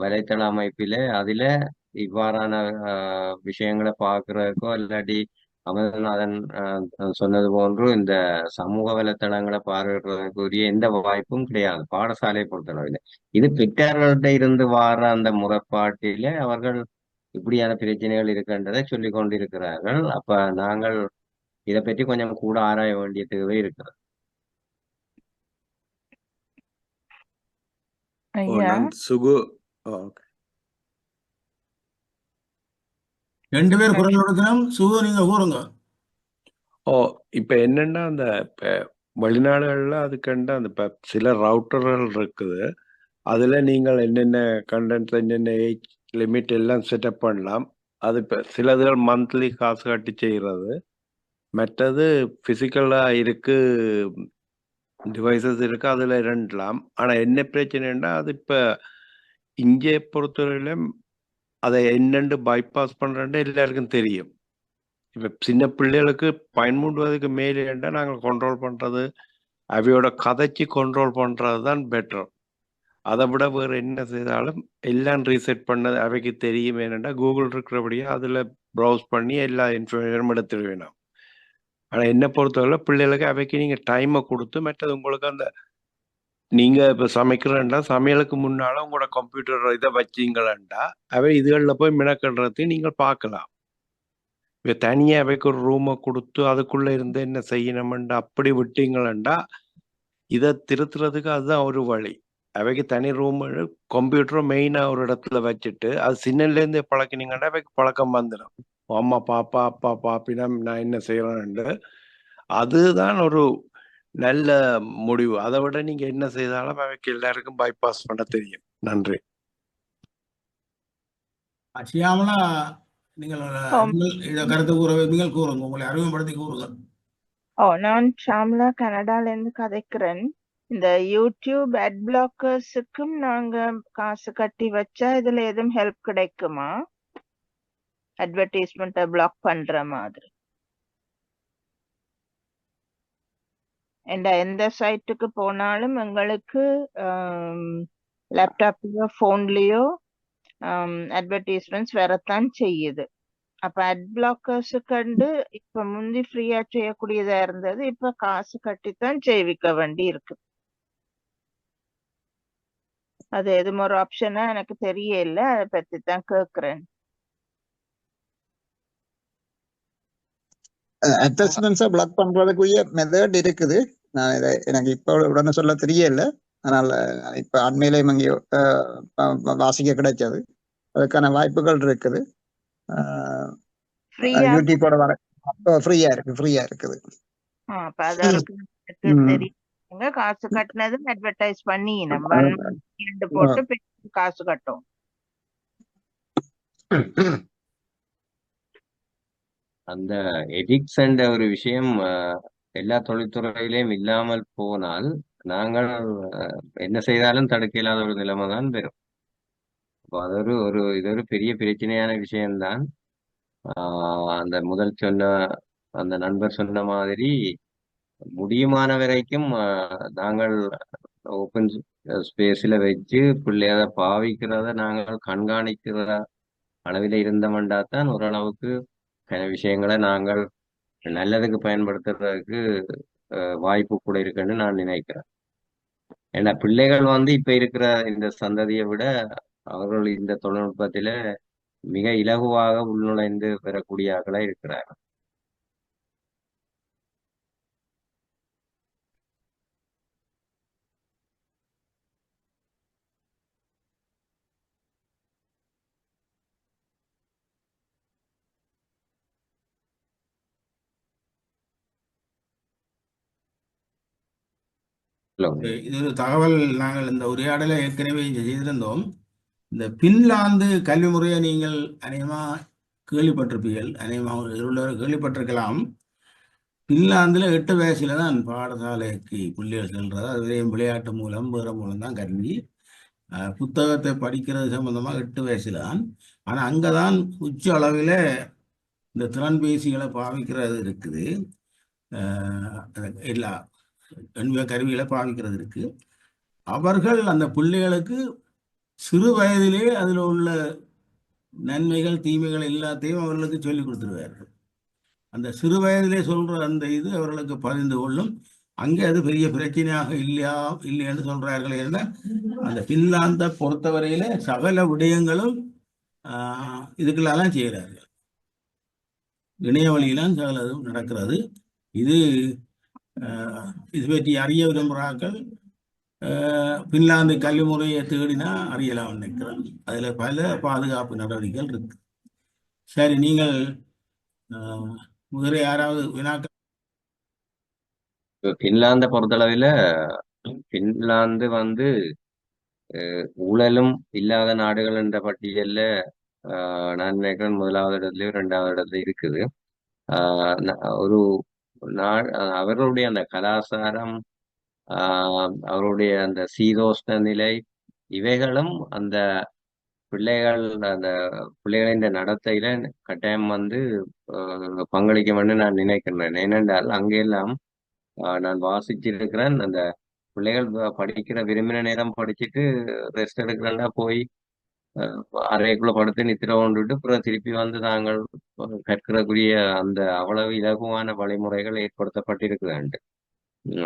வலைத்தள அமைப்பிலே அதில இவ்வாறான விஷயங்களை பார்க்கறதுக்கோ இல்லாட்டி அமர்நாதன் சொன்னது போன்று இந்த சமூக வலைத்தளங்களை பார்க்கறதுக்குரிய எந்த வாய்ப்பும் கிடையாது பாடசாலையை பொறுத்தளவில். இது பெற்றோர்கள்ட்ட இருந்து வார அந்த முறைப்பாட்டிலே அவர்கள் இப்படியான பிரச்சனைகள் இருக்கின்றதை சொல்லிக் கொண்டிருக்கிறார்கள். அப்ப நாங்கள் இதை பற்றி கொஞ்சம் கூட ஆராய வேண்டிய தேவை இருக்கிறது. ஐயா நான் சுகு. ஓகே. 2 பேர் குரல் கொடுக்கணும். சுகு நீங்க கூறுங்க. இப்ப என்னன்னா அந்த வெளிநாடுகள்ல அதுக்கண்ட அந்த சில ரவுட்டர்கள் இருக்குது. அதுல நீங்கள் என்னென்ன கண்டென்ட், என்னென்ன ஏஜ் லிமிட் எல்லாம் செட்டப் பண்ணலாம். அது இப்ப சிலதுகள் மந்த்லி காசு கட்டி செய்யறது, மற்றது பிசிக்கலா இருக்கு டிவைசஸ் இருக்கு, அதுல இரண்டலாம். ஆனா என்ன பிரச்சனைன்னா அது இப்ப இங்கே பொறுத்தவரையில அதை என்னென்று பைபாஸ் பண்றேன்னு எல்லாருக்கும் தெரியும். இப்ப சின்ன பிள்ளைகளுக்கு பயன்படுவதற்கு மேலேண்டா நாங்கள் கண்ட்ரோல் பண்றது, அவையோட கதைச்சு கண்ட்ரோல் பண்றது தான் பெட்டர். அதை விட வேற என்ன செய்தாலும் எல்லாம் ரீசெட் பண்ணது அவைக்கு தெரியும். ஏனென்றா கூகுள் இருக்கிறபடியா அதுல ப்ரௌஸ் பண்ணி எல்லா இன்ஃபர்மேஷனும் எடுத்துடுவேன். ஆனா என்ன பொறுத்தவரை பிள்ளைகளுக்கு அவைக்கு நீங்க டைமை கொடுத்து, மற்றது உங்களுக்கு அந்த நீங்க இப்ப சமைக்கிறேன்டா சமையலுக்கு முன்னால உங்களோட கம்ப்யூட்டர் இதை வச்சீங்களா அவை இதுகளில் போய் மினக்கடுறதுக்கு நீங்கள் பார்க்கலாம். இப்ப தனியா அவைக்கு ஒரு ரூமை கொடுத்து அதுக்குள்ள இருந்து என்ன செய்யணும்டா அப்படி விட்டீங்களா இதை திருத்துறதுக்கு அதுதான் ஒரு வழி. அவைக்கு தனி ரூம், கம்ப்யூட்டரும் மெயினா ஒரு இடத்துல வச்சுட்டு அது சின்னல இருந்து பழக்கினீங்கன்னா அவைக்கு பழக்கம் வந்துடும். அம்மா பாப்பா அப்பா பாப்பினா நான் என்ன செய்யறேன்ட்டு அதுதான் ஒரு நல்ல முடிவு. அதை விட நீங்க என்ன செய்தாலும் அவைக்கு எல்லாருக்கும் பைபாஸ் பண்ண தெரியும். நன்றி. சியாமலா, நீங்கள் இதை கருத்து நீங்கள் கூறுங்க, உங்களை அறிமுகப்படுத்தி கூறுங்க. நான் ஷாம்லா கனடால இருந்து கதைக்கிறேன். இந்த யூடியூப் அட் பிளாக்கர்ஸுக்கும் நாங்க காசு கட்டி வச்சா இதுல எதுவும் ஹெல்ப் கிடைக்குமா? அட்வர்டைஸ்மெண்ட்டை பிளாக் பண்ற மாதிரி. எந்த சைட்டுக்கு போனாலும் எங்களுக்கு லேப்டாப்லயோ போன்லயோ அட்வர்டைஸ்மெண்ட்ஸ் வரத்தான் செய்யுது. அப்ப அட் பிளாக்கர்ஸ் கண்டு இப்ப முந்தி ஃப்ரீயா செய்யக்கூடியதா இருந்தது, இப்ப காசு கட்டித்தான் செய்விக்க வேண்டி இருக்கு. அது எதுவும் ஒரு ஆப்ஷனா எனக்கு தெரியல, அதை பத்தி தான் கேக்குறேன். அட்வர்டைஸ்மெண்ட்ஸை பிளாக் பண்றதுக்குரிய மெத்தட் இருக்குது. நான் இதை எனக்கு இப்போ உடனே சொல்ல தெரியல. அதனால இப்ப அண்மையிலே எங்கேயோ வாசிக்க கிடைச்சது. அதுக்கான வாய்ப்புகள் இருக்குது. யூடியூபோட வர ஃப்ரீயா இருக்குது. அப்ப அதற்கு தெரியுங்க, காசு கட்டினது அட்வர்டைஸ் பண்ணி நம்ம போட்டு காசு கட்டும். அந்த எடிக்ஸ் என்ற ஒரு விஷயம் எல்லா தொழில்துறையிலையும் இல்லாமல் போனால் நாங்கள் என்ன செய்தாலும் தடுக்க இல்லாத ஒரு நிலைமை தான் பெறும். இது ஒரு பெரிய பிரச்சனையான விஷயம்தான். அந்த முதல் சொன்ன அந்த நண்பர் சொன்ன மாதிரி முடியுமான வரைக்கும் நாங்கள் ஓப்பன் ஸ்பேஸ்ல வச்சு பிள்ளைய பாவிக்கிறத நாங்கள் கண்காணிக்கிற அளவில் இருந்தமண்டாத்தான் ஓரளவுக்கு விஷயங்களை நாங்கள் நல்லதுக்கு பயன்படுத்துறதுக்கு வாய்ப்பு கூட இருக்குன்னு நான் நினைக்கிறேன். ஏன்னா பிள்ளைகள் இப்ப இருக்கிற இந்த சந்ததியை விட அவர்கள் இந்த தொழில்நுட்பத்தில மிக இலகுவாக உள்நுழைந்து பெறக்கூடிய ஆட்களா இருக்கிறார்கள். இது ஒரு தகவல். நாங்கள் இந்த உரையாடலை ஏற்கனவே செய்திருந்தோம். இந்த பின்லாந்து கல்வி முறையை நீங்கள் அநேகமாக கேள்விப்பட்டிருப்பீர்கள், அநேகமாக கேள்விப்பட்டிருக்கலாம். பின்லாந்துல 8 வயசுல தான் பாடசாலைக்கு பிள்ளைகள் செல்றது. அது விளையாட்டு மூலம் வேறு மூலம் தான் கல்வி. புத்தகத்தை படிக்கிறது சம்பந்தமாக 8 வயசுல தான். ஆனால் அங்கதான் உச்ச அளவில் இந்த திறன்பேசிகளை பாவிக்கிறது இருக்குது. எல்லா எண்ணிய கருவிகளை பாவிக்கிறது இருக்கு. அவர்கள் அந்த பிள்ளைகளுக்கு சிறு வயதிலே அதில் உள்ள நன்மைகள் தீமைகள் எல்லாத்தையும் அவர்களுக்கு சொல்லிக் கொடுத்துருவார்கள். அந்த சிறு வயதிலே சொல்ற அந்த இது அவர்களுக்கு பதிந்து கொள்ளும். அங்கே அது பெரிய பிரச்சனையாக இல்லைன்னு சொல்றார்கள். ஏன்னா அந்த பின்லாந்தை பொறுத்தவரையில சகல விடயங்களும் இதுக்கெல்லாம் செய்கிறார்கள். இணைய வழியிலாம் சகலதும் நடக்கிறது. இது இது பற்றி அறிய விரும்புகிறார்கள். பின்லாந்து கல்வி முறையை தேடினா அறியலாம் நினைக்கிறேன். அதுல பல பாதுகாப்பு நடவடிக்கைகள் இருக்கு. சரி, நீங்கள் வேறு யாராவது வினாக்கள்? பின்லாந்தை பொறுத்தளவில் பின்லாந்து ஊழலும் இல்லாத நாடுகள் என்ற பட்டியலில் நான் நினைக்கிறேன் முதலாவது இடத்துலயும் 2வது இடத்துல இருக்குது. ஒரு அவர்களுடைய அந்த கலாச்சாரம், அவருடைய அந்த சீதோஷ்ண நிலை, இவைகளும் அந்த பிள்ளைகளின் நடத்தையில கட்டாயம் பங்களிக்க வேண்டும் நான் நினைக்கிறேன். ஏனென்றால் அங்கெல்லாம் நான் வாசிச்சிருக்கிறேன், அந்த பிள்ளைகள் படிக்கிற விரும்பின நேரம் படிச்சுட்டு ரெஸ்ட் எடுக்கிறேன்னா போய் அறைக்குள்ள படுத்து நித்திர கொண்டுட்டு அப்புறம் திருப்பி தாங்கள் கற்கிறக்குரிய அந்த அவ்வளவு இலகுவான வழிமுறைகள் ஏற்படுத்தப்பட்டிருக்குது.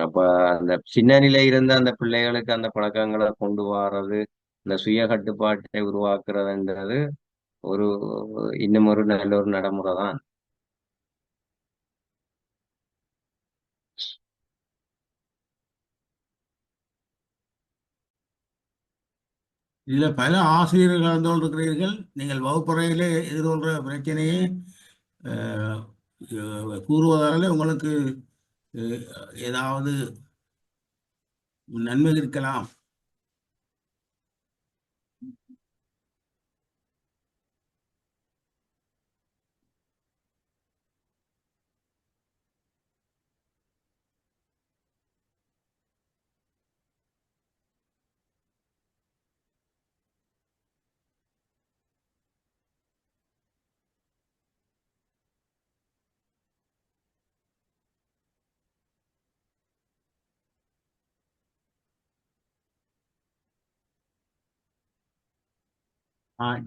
அப்ப அந்த சின்ன நிலை இருந்த அந்த பிள்ளைகளுக்கு அந்த பழக்கங்களை கொண்டு வர்றது, இந்த சுய கட்டுப்பாட்டை உருவாக்குறதுன்றது இன்னும் ஒரு நல்ல ஒரு நடைமுறை தான். இதுல பல ஆசிரியர்கள் இருக்கிறீர்கள். நீங்கள் வகுப்பறையிலே எதிர்கொள்ற பிரச்சனையை கூறுவதால உங்களுக்கு ஏதாவது நன்மை இருக்கலாம்.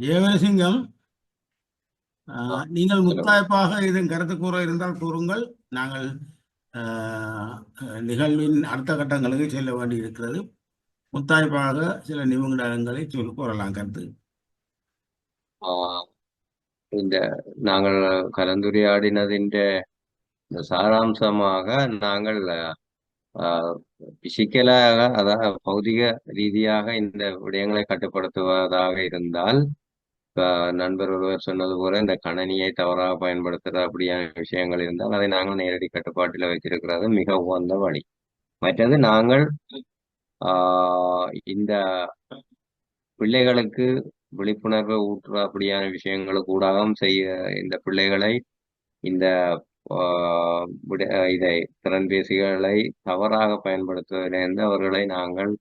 ஜெயவரசிங்கம், நீங்கள் முத்தாய்ப்பாக இதன் கருத்து கூற இருந்தால் கூறுங்கள். நாங்கள் நிகழ்வின் அடுத்த கட்டங்களுக்கு செல்ல வேண்டி இருக்கிறது. முத்தாய்ப்பாக சில நிமிடங்களை கூறலாம் கருத்து. இந்த நாங்கள் கலந்துரையாடினதின் சாராம்சமாக நாங்கள் பிசிக்கலாக, அதாவது பௌதிக ரீதியாக இந்த விடயங்களை கட்டுப்படுத்துவதாக இருந்தால், நண்பர் ஒருவர் சொன்னது போல இந்த கணனியை தவறாக பயன்படுத்துகிற அப்படியான விஷயங்கள் இருந்தால் அதை நாங்கள் நேரடி கட்டுப்பாட்டில் வச்சிருக்கிறது மிக உகந்த வழி. மற்றது நாங்கள் இந்த பிள்ளைகளுக்கு விழிப்புணர்வை ஊற்றுற அப்படியான விஷயங்களுக்கு ஊடாகவும் இந்த பிள்ளைகளை இந்த இதை திறன்பேசிகளை தவறாக பயன்படுத்துவதிலிருந்து அவர்களை நாங்கள்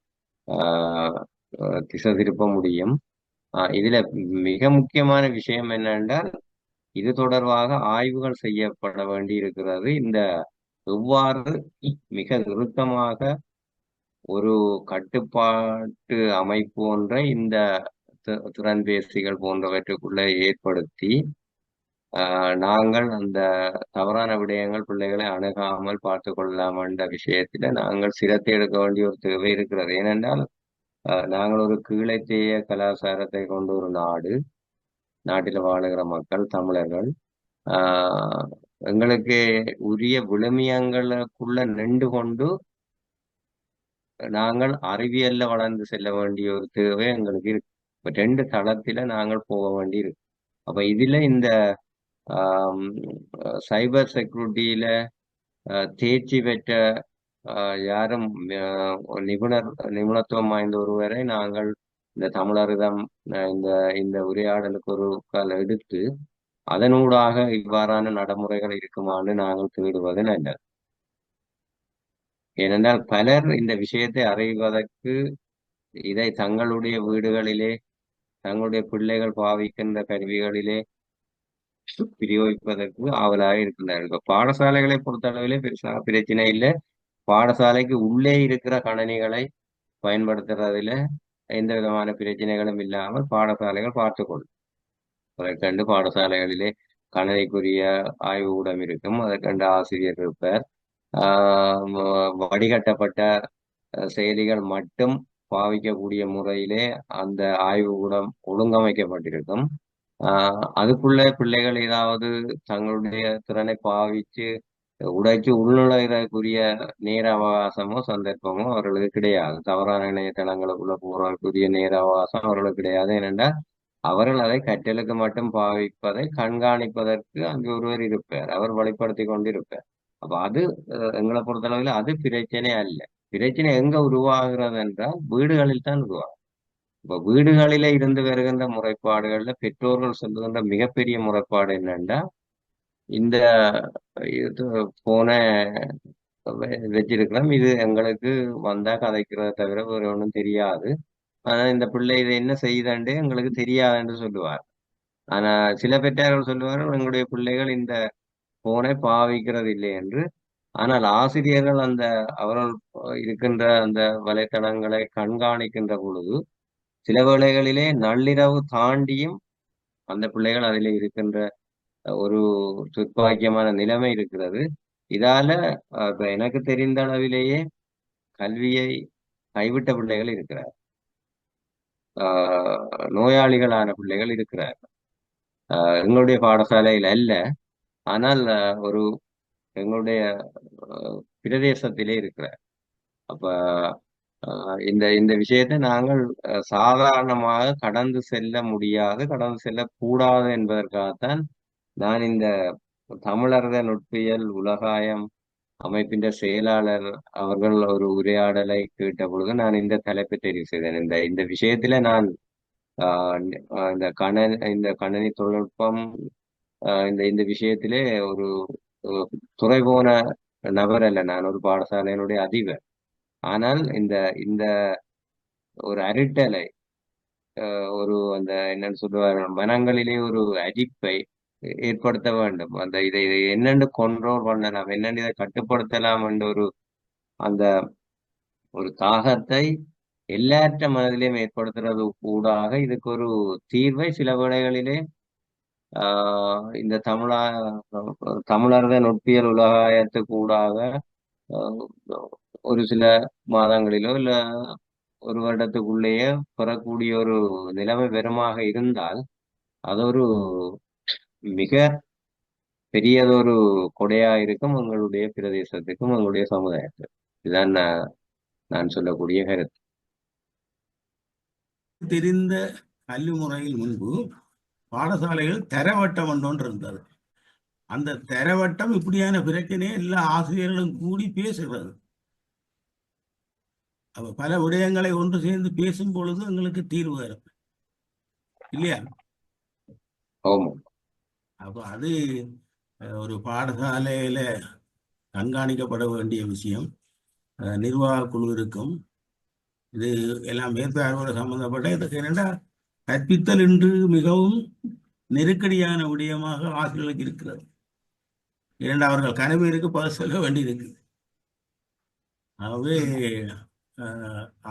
திசை திருப்ப முடியும். இதுல மிக முக்கியமான விஷயம் என்னென்றால், இது தொடர்பாக ஆய்வுகள் செய்யப்பட வேண்டி இருக்கிறது. இந்த எவ்வாறு மிக இறுக்கமாக ஒரு கட்டுப்பாட்டு அமைப்பு ஒன்றை இந்த திறன்பேசிகள் போன்றவற்றுக்குள்ளே ஏற்படுத்தி நாங்கள் அந்த தவறான விடயங்கள் பிள்ளைகளை அணுகாமல் பார்த்து கொள்ளலாம் என்ற விஷயத்துல நாங்கள் சிரத்தை எடுக்க வேண்டிய ஒரு தேவை இருக்கிறது. ஏனென்றால் நாங்கள் ஒரு கீழைத்தேய கலாச்சாரத்தை கொண்ட ஒரு நாட்டில் வாழுகிற மக்கள் தமிழர்கள். எங்களுக்கு உரிய விழுமியங்களுக்குள்ள நின்று கொண்டு நாங்கள் அறிவியல்ல வளர்ந்து செல்ல வேண்டிய ஒரு தேவை எங்களுக்கு இருக்கு. 2 தளத்தில நாங்கள் போக வேண்டி இருக்கு. அப்ப இதுல இந்த சைபர் செக்யூரிட்டியில தேர்ச்சி பெற்ற யாரும் நிபுணத்துவம் வாய்ந்த ஒருவரை நாங்கள் இந்த தமிழரிடம் இந்த உரையாடலுக்கு ஒரு கால் எடுத்து அதனூடாக இவ்வாறான நடைமுறைகள் இருக்குமான்னு நாங்கள் தேடுவது நல்லது. ஏனென்றால் பலர் இந்த விஷயத்தை அறிவதற்கு இதை தங்களுடைய வீடுகளிலே தங்களுடைய பிள்ளைகள் பாவிக்கின்ற கருவிகளிலே பிரயோகிப்பதற்கு ஆவலாக இருக்கின்றார்கள். இப்ப பாடசாலைகளை பொறுத்தளவிலே பெருசாக பிரச்சனை இல்லை. பாடசாலைக்கு உள்ளே இருக்கிற கணனிகளை பயன்படுத்துறதுல எந்த விதமான பிரச்சனைகளும் இல்லாமல் பாடசாலைகள் பார்த்துக்கொள்ளும். அதற்கண்டு பாடசாலைகளிலே கணனிக்குரிய ஆய்வுக்கூடம் இருக்கும். அதற்கண்டு ஆசிரியர் இருப்பார். வடிகட்டப்பட்ட செயலிகள் மட்டும் பாவிக்கக்கூடிய முறையிலே அந்த ஆய்வுக்கூடம் ஒழுங்கமைக்கப்பட்டிருக்கும். அதுக்குள்ள பிள்ளைகள் ஏதாவது தங்களுடைய திறனை பாவிச்சு உடைச்சு உள்நுழைறதுக்குரிய நேர அவகாசமோ சந்தர்ப்பமோ அவர்களுக்கு கிடையாது. தவறான இணையதளங்களுக்குள்ள போறதுக்குரிய நேர அவகாசம் அவர்களுக்கு கிடையாது. ஏனென்றால் அவர்கள் அதை கற்றலுக்கு மட்டும் பாவிப்பதை கண்காணிப்பதற்கு அங்கு ஒருவர் இருப்பார். அவர் வழிப்படுத்தி கொண்டிருப்பார். அப்ப அது எங்களை பொறுத்தளவில் அது பிரச்சனை அல்ல. பிரச்சனை எங்க உருவாகிறது என்றால் வீடுகளில் தான் உருவாகும். இப்ப வீடுகளில இருந்து வருகின்ற முறைப்பாடுகள்ல பெற்றோர்கள் சொல்லுகின்ற மிகப்பெரிய முறைப்பாடு என்னன்னா, இந்த இது போன வச்சிருக்கிறோம், இது எங்களுக்கு வந்தா கதைக்கிறத தவிர வேற ஒன்றும் தெரியாது. ஆனா இந்த பிள்ளை இதை என்ன செய்யுதாண்டே எங்களுக்கு தெரியாதுன்னு சொல்லுவார். ஆனா சில பெற்றார்கள் சொல்லுவார்கள் எங்களுடைய பிள்ளைகள் இந்த போனை பாவிக்கிறது இல்லை என்று. ஆனால் ஆசிரியர்கள் அந்த அவர்கள் இருக்கின்ற அந்த வலைத்தளங்களை கண்காணிக்கின்ற பொழுது சில வேளைகளிலே நள்ளிரவு தாண்டியும் அந்த பிள்ளைகள் அதிலே இருக்கின்ற ஒரு துர்ப்பாக்கியமான நிலைமை இருக்கிறது. இதால இப்ப எனக்கு தெரிந்த அளவிலேயே கல்வியை கைவிட்ட பிள்ளைகள் இருக்கிறார். நோயாளிகளான பிள்ளைகள் இருக்கிறார். எங்களுடைய பாடசாலையில் அல்ல, ஆனால் ஒரு எங்களுடைய பிரதேசத்திலே இருக்கிறார். அப்ப இந்த இந்த விஷயத்தை நாங்கள் சாதாரணமாக கடந்து செல்ல முடியாது, கடந்து செல்லக்கூடாது என்பதற்காகத்தான் நான் இந்த தமிழர்த நுட்பியல் உலகாயம் அமைப்பின் செயலாளர் அவர்கள் ஒரு உரையாடலை கேட்ட பொழுது நான் இந்த தலைப்பை தெரிவு செய்தேன். இந்த விஷயத்துல நான் இந்த கணனி தொழில்நுட்பம் இந்த விஷயத்திலே ஒரு துறை போன நபர் அல்ல. நான் ஒரு பாடசாலையினுடைய அதிபர். ஆனால் இந்த இந்த ஒரு அரிட்டலை ஒரு அந்த என்னன்னு சொல்லுவார்கள் மனங்களிலே ஒரு அரிப்பை ஏற்படுத்த வேண்டும். அந்த இதை என்னென்று கண்ட்ரோல் பண்ணலாம், என்னென்னு இதை கட்டுப்படுத்தலாம் என்ற அந்த ஒரு தாகத்தை எல்லாற்ற மனதிலையும் ஏற்படுத்துறது கூடாக இதுக்கு ஒரு தீர்வை சில வேளைகளிலே இந்த தமிழர்த நுட்பியல் உலகாயத்துக்கு கூடாக ஒரு சில மாதங்களிலோ இல்ல ஒரு வருடத்துக்குள்ளேயே பெறக்கூடிய ஒரு நிலைமை பெருமாக இருந்தால் அது ஒரு மிக பெரியதொரு கொடையா இருக்கும் எங்களுடைய பிரதேசத்துக்கும் எங்களுடைய சமுதாயத்துக்கும். இதுதான் நான் சொல்லக்கூடிய கருத்து. தெரிந்த கல்வி முறையில் முன்பு பாடசாலைகள் தரவட்டம் ஒன்று இருந்தது. அந்த தரவட்டம் இப்படியான பிரச்சனையை எல்லா ஆசிரியர்களும் கூடி பேசுகிறது. அப்ப பல விடயங்களை ஒன்று சேர்ந்து பேசும் பொழுது எங்களுக்கு தீர்வு வரும் இல்லையா? அப்ப அது ஒரு பாடசாலையில கண்காணிக்கப்பட வேண்டிய விஷயம். நிர்வாக குழு இருக்கும். இது எல்லாம் மேற்பார்வையோடு சம்பந்தப்பட்ட இதுக்கு என்னென்னா கற்பித்தல் இன்று மிகவும் நெருக்கடியான விடயமாக ஆசிரியர்களுக்கு இருக்கிறது. இரண்டு அவர்கள் கனவேருக்கு பதில் சொல்ல வேண்டியிருக்கு. ஆகவே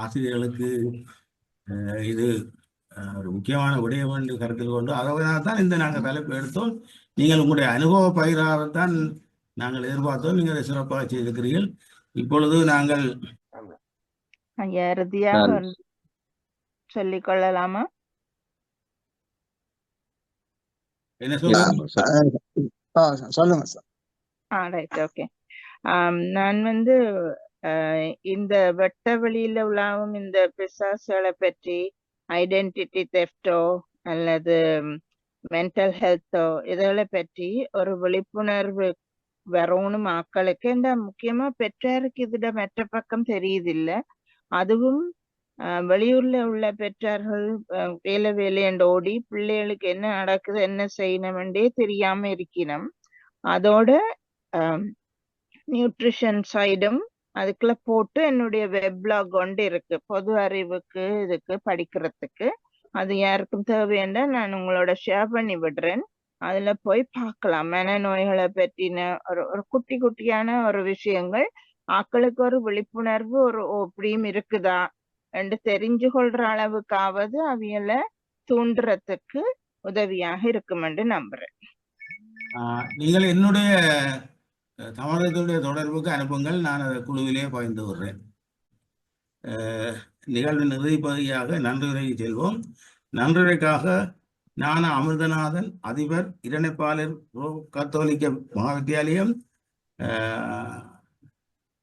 ஆசிரியர்களுக்கு இது ஒரு முக்கியமான விடயம் என்று கருத்தில் கொண்டு அதனால் தான் இந்த நாங்கள் தலைப்பு எடுத்தோம். நீங்கள் உங்களுடைய அனுபவ பயிராகத்தான் நாங்கள் எதிர்பார்த்தோம். நீங்கள் சிறப்பாக செய்திருக்கிறீர்கள். இப்பொழுது நாங்கள் இறுதியாக சொல்லிக் கொள்ளலாமா? என்ன சொல்லுங்க சார். Right, okay. நான் இந்த வெட்ட வெளியில உள்ளாவும் இந்த பிசாசுகளை பற்றி ஐடென்டிட்டி தெஃப்டோ அல்லது மென்டல் ஹெல்த்தோ இதுகளை பற்றி ஒரு விழிப்புணர்வு வரணும் மக்களுக்கு. இந்த முக்கியமா பெற்றாருக்கு இதுட மற்ற பக்கம் தெரியுதில்ல. அதுவும் வெளியூர்ல உள்ள பெற்றார்கள் வேலை ஓடி பிள்ளைகளுக்கு என்ன நடக்குது என்ன செய்யணும்ன்றே தெரியாம இருக்கணும். அதோட நியூட்ரிஷன் சைடும் அதுக்குள்ள போட்டு என்னுடைய வெப்லாக் கொண்டு இருக்கு பொது அறிவுக்கு இதுக்கு படிக்கிறதுக்கு. அது யாருக்கும் தேவைன்னா நான் உங்களோட ஷேர் பண்ணி விடுறேன். அதுல போய் பார்க்கலாம். மனநோய்களை பற்றின ஒரு ஒரு குட்டி குட்டியான ஒரு விஷயங்கள் ஆக்களுக்கு ஒரு விழிப்புணர்வு ஒரு இப்படியும் இருக்குதா என்று தெரிஞ்சு கொள்ற அளவுக்காவது அவியல தூண்டுறதுக்கு உதவியாக இருக்கும் என்று நம்புறேன். நீங்கள் என்னுடைய தமிழகத்துடைய தொடர்புக்கு அனுப்புங்கள், நான் அதை குழுவிலே பகிர்ந்து விடுறேன். நிகழ்வின் இறுதி பகுதியாக நன்றியுரைக்கு செல்வோம். நன்றியுரைக்காக ஞான அமிர்தநாதன், அதிபர், இரணைப்பாளர், கத்தோலிக்க மகாவித்தியாலயம்,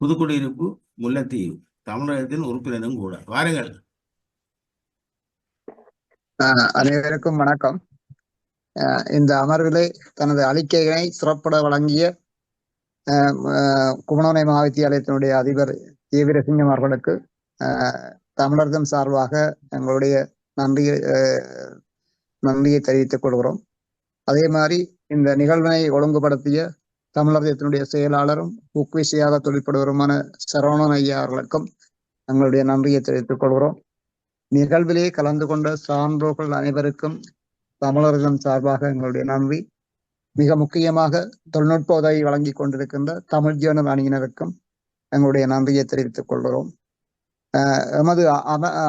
புதுக்குடியிருப்பு, முல்லைத்தீவு, தமிழகத்தின் உறுப்பினரும் கூட. வாருங்கள். அனைவருக்கும் வணக்கம். இந்த அமர்விலே தனது அறிக்கையினை சிறப்புட வழங்கிய குமணோனை மகாவித்தியாலயத்தினுடைய அதிபர் வீரசிங்கம் அவர்களுக்கு தமிழர்தம் சார்பாக எங்களுடைய நன்றியை தெரிவித்துக் கொள்கிறோம். அதே மாதிரி இந்த நிகழ்வினை ஒழுங்குபடுத்திய தமிழர்தத்தினுடைய செயலாளரும் ஊக்குவிசையாக தொழிற்படுவருமான சரவணன் ஐயா அவர்களுக்கும் எங்களுடைய நன்றியை தெரிவித்துக் கொள்கிறோம். நிகழ்விலே கலந்து கொண்ட சான்றோர்கள் அனைவருக்கும் தமிழர்தம் சார்பாக எங்களுடைய நன்றி. மிக முக்கியமாக தொழில்நுட்ப உதவி வழங்கி கொண்டிருக்கின்ற தமிழ் ஜீவன அணியினருக்கும் எங்களுடைய நன்றியை தெரிவித்துக் கொள்கிறோம். எமது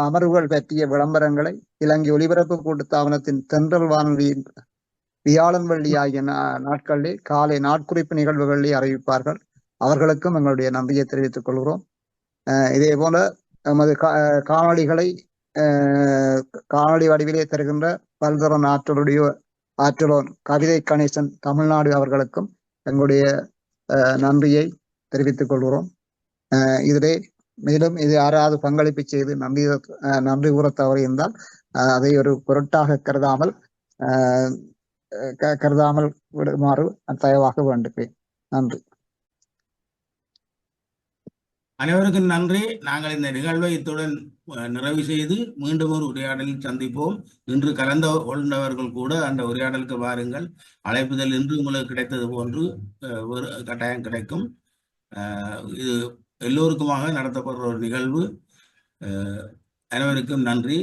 அமர்வுகள் பற்றிய விளம்பரங்களை இலங்கை ஒலிபரப்பு கூட்டுத்தாபனத்தின் தென்றல் வானொலியின் வியாழன் வெள்ளி ஆகிய நாட்களிலே காலை நாட்குறிப்பு நிகழ்வுகளிலே அறிவிப்பார்கள். அவர்களுக்கும் எங்களுடைய நன்றியை தெரிவித்துக் கொள்கிறோம். இதே போல எமது காணொளிகளை காணொளி வடிவிலே தருகின்ற பல்தரன் ஆற்றலோன் கவிதை கணேசன் தமிழ்நாடு அவர்களுக்கும் எங்களுடைய நன்றியை தெரிவித்துக் கொள்கிறோம். இதிலே மேலும் இது யாராவது பங்களிப்பு செய்து நன்றி கூற தவறு இருந்தால் அதை ஒரு பொருட்டாக கருதாமல் விடுமாறு தயவாக வேண்டுகிறேன். நன்றி. அனைவருக்கும் நன்றி. நாங்கள் இந்த நிகழ்வை இத்துடன் நிறைவு செய்து மீண்டும் ஒரு உரையாடலில் சந்திப்போம். இன்று கலந்து கொண்டவர்கள் கூட அந்த உரையாடலுக்கு வாருங்கள். அழைப்புதல் இன்று உங்களுக்கு கிடைத்தது போன்று ஒரு கட்டாயம் கிடைக்கும். இது எல்லோருக்குமாக நடத்தப்படுற ஒரு நிகழ்வு. அனைவருக்கும் நன்றி.